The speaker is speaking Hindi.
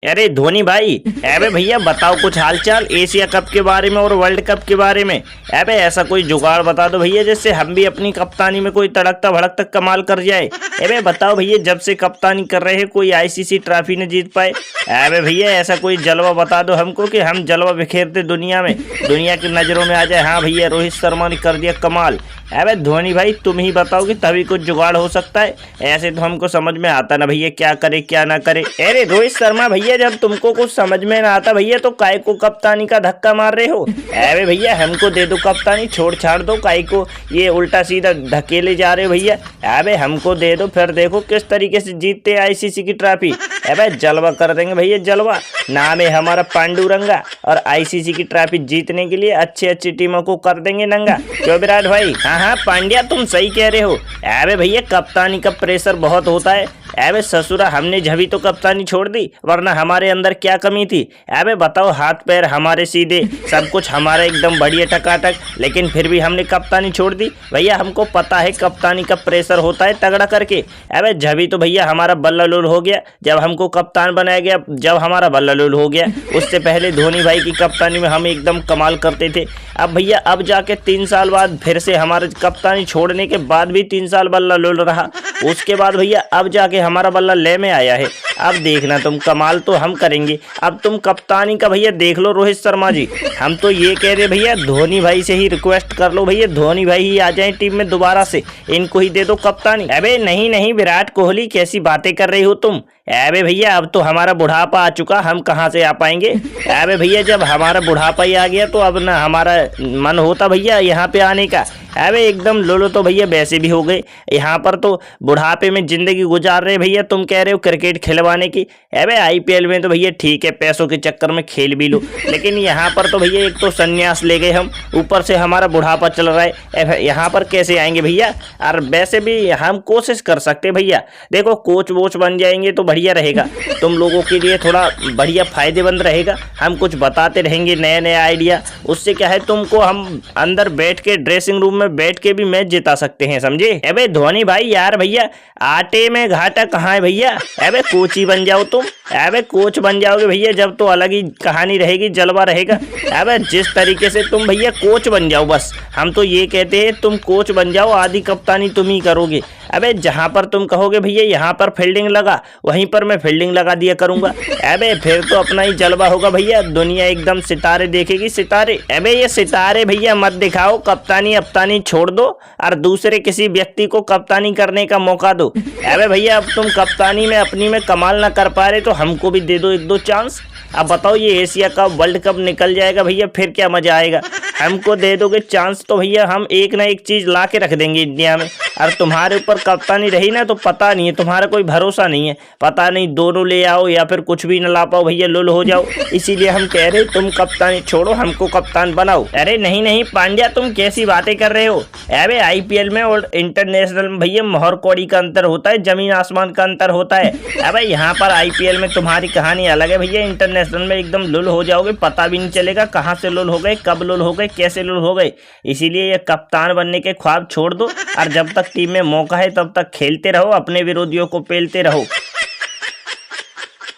अरे धोनी भाई, अबे भैया बताओ कुछ हालचाल एशिया कप के बारे में और वर्ल्ड कप के बारे में। अबे ऐसा कोई जुगाड़ बता दो भैया जिससे हम भी अपनी कप्तानी में कोई तड़कता भड़कता कमाल कर जाए। अबे बताओ भैया, जब से कप्तानी कर रहे हैं कोई आईसीसी ट्रॉफी न जीत पाए। अबे भैया ऐसा कोई जलवा बता दो हमको कि हम जलवा बिखेरते दुनिया में, दुनिया की नजरों में आ जाए। हाँ भैया, रोहित शर्मा ने कर दिया कमाल। अबे धोनी भाई तुम ही बताओ कि तभी कुछ जुगाड़ हो सकता है, ऐसे तो हमको समझ में आता ना भैया क्या करे क्या ना करे। अरे रोहित शर्मा भैया, जब तुमको कुछ समझ में ना आता भैया तो काय को कप्तानी का धक्का मार रहे हो। अरे भैया हमको दे दो कप्तानी, छोड़ छाड़ दो, काय को ये उल्टा सीधा धकेले जा रहे हो भैया। अबे हमको दे दो, फिर देखो किस तरीके से जीतते आईसीसी की ट्रॉफी। अबे जलवा कर देंगे भैया जलवा। नाम है हमारा पांडुरंगा और आईसीसी की ट्रॉफी जीतने के लिए अच्छी अच्छी टीमों को कर देंगे नंगा। क्यों विराट भाई? हाँ हाँ पांड्या तुम सही कह रहे हो। अबे भैया कप्तानी का प्रेशर बहुत होता है। अबे ससुरा हमने जभी तो कप्तानी छोड़ दी, वरना हमारे अंदर क्या कमी थी। अबे बताओ, हाथ पैर हमारे सीधे, सब कुछ हमारा एकदम बढ़िया टकाटक, लेकिन फिर भी हमने कप्तानी छोड़ दी। भैया हमको पता है कप्तानी का प्रेशर होता है तगड़ा करके। अबे जभी तो भैया हमारा बल्ला लोल हो गया जब हमको कप्तान बनाया गया, जब हमारा बल्ला लोल हो गया। उससे पहले धोनी भाई की कप्तानी में हम एकदम कमाल करते थे। अब भैया अब जाके 3 साल बाद फिर से हमारे कप्तानी छोड़ने के बाद भी 3 साल बल्ला लोल रहा। उसके बाद भैया अब जाके हमारा बल्ला ले में आया है। अब देखना तुम, कमाल तो हम करेंगे। अब तुम कप्तानी का भैया देख लो रोहित शर्मा जी, हम तो ये कह रहे भैया धोनी भाई से ही रिक्वेस्ट कर लो भैया, धोनी भाई ही आ जाए टीम में दोबारा से, इनको ही दे दो कप्तानी। अबे नहीं नहीं विराट कोहली, कैसी बातें कर रही हो तुम। अबे भैया अब तो हमारा बुढ़ापा आ चुका, हम कहाँ से आ पाएंगे। अबे भैया जब हमारा बुढ़ापा ही आ गया तो अब ना हमारा मन होता भैया यहाँ पे आने का। अबे एकदम लोलो तो भैया वैसे भी हो गए, यहाँ पर तो बुढ़ापे में जिंदगी गुजार रहे भैया। तुम कह रहे हो क्रिकेट खिलवाने की। अबे आईपीएल में तो भैया ठीक है, पैसों के चक्कर में खेल भी लो, लेकिन यहाँ पर तो भैया एक तो संन्यास ले गए हम, ऊपर से हमारा बुढ़ापा चल रहा है। यहाँ पर कैसे आएंगे भैया। और वैसे भी हम कोशिश कर सकते भैया, देखो कोच वोच बन जाएंगे तो बढ़िया रहेगा, तुम लोगों के लिए थोड़ा बढ़िया फायदेमंद रहेगा। हम कुछ बताते रहेंगे नए नए आइडिया, उससे क्या है तुमको हम अंदर बैठ के ड्रेसिंग रूम में बैठ के भी मैच जिता सकते हैं, समझे। अबे धोनी भाई यार भैया, आटे में घाटा कहाँ है भैया। अबे कोच ही बन जाओ तुम। अबे कोच बन जाओगे भैया जब तो अलग ही कहानी रहेगी, जलवा रहेगा। अबे जिस तरीके से तुम भैया कोच बन जाओ, बस हम तो ये कहते हैं तुम कोच बन जाओ, आधी कप्तानी तुम ही करोगे। अबे जहां पर तुम कहोगे भैया यहाँ पर फील्डिंग लगा, वहीं पर मैं फील्डिंग लगा दिया करूंगा। अबे फिर तो अपना ही जलवा होगा भैया, दुनिया एकदम सितारे देखेगी, सितारे। अबे ये सितारे भैया मत दिखाओ, कप्तानी अपतानी छोड़ दो और दूसरे किसी व्यक्ति को कप्तानी करने का मौका दो। अबे भैया अब तुम कप्तानी में अपनी में कमाल ना कर पा रहे तो हमको भी दे दो 1-2 चांस। अब बताओ ये एशिया कप वर्ल्ड कप निकल जाएगा भैया, फिर क्या मजा आएगा। हमको दे दोगे चांस तो भैया हम एक ना एक चीज ला के रख देंगे इंडिया में। और तुम्हारे ऊपर कप्तानी रही ना तो पता नहीं है, तुम्हारा कोई भरोसा नहीं है, पता नहीं दोनों ले आओ या फिर कुछ भी न ला पाओ भैया, लुल हो जाओ। इसीलिए हम कह रहे तुम कप्तानी छोड़ो, हमको कप्तान बनाओ। अरे नहीं नहीं पांड्या, तुम कैसी बातें कर रहे हो। अबे आईपीएल में और इंटरनेशनल में भैया मोहर कौड़ी का अंतर होता है, जमीन आसमान का अंतर होता है। अबे यहाँ पर आईपीएल में तुम्हारी कहानी अलग है भैया, इंटरनेशनल में एकदम लुल हो जाओगे, पता भी नहीं चलेगा कहाँ से लुल हो गए, कब लुल हो गए, कैसे लुल हो गए। इसीलिए ये कप्तान बनने के ख्वाब छोड़ दो और जब तक टीम में मौका है तब तक खेलते रहो, अपने विरोधियों को पेलते रहो।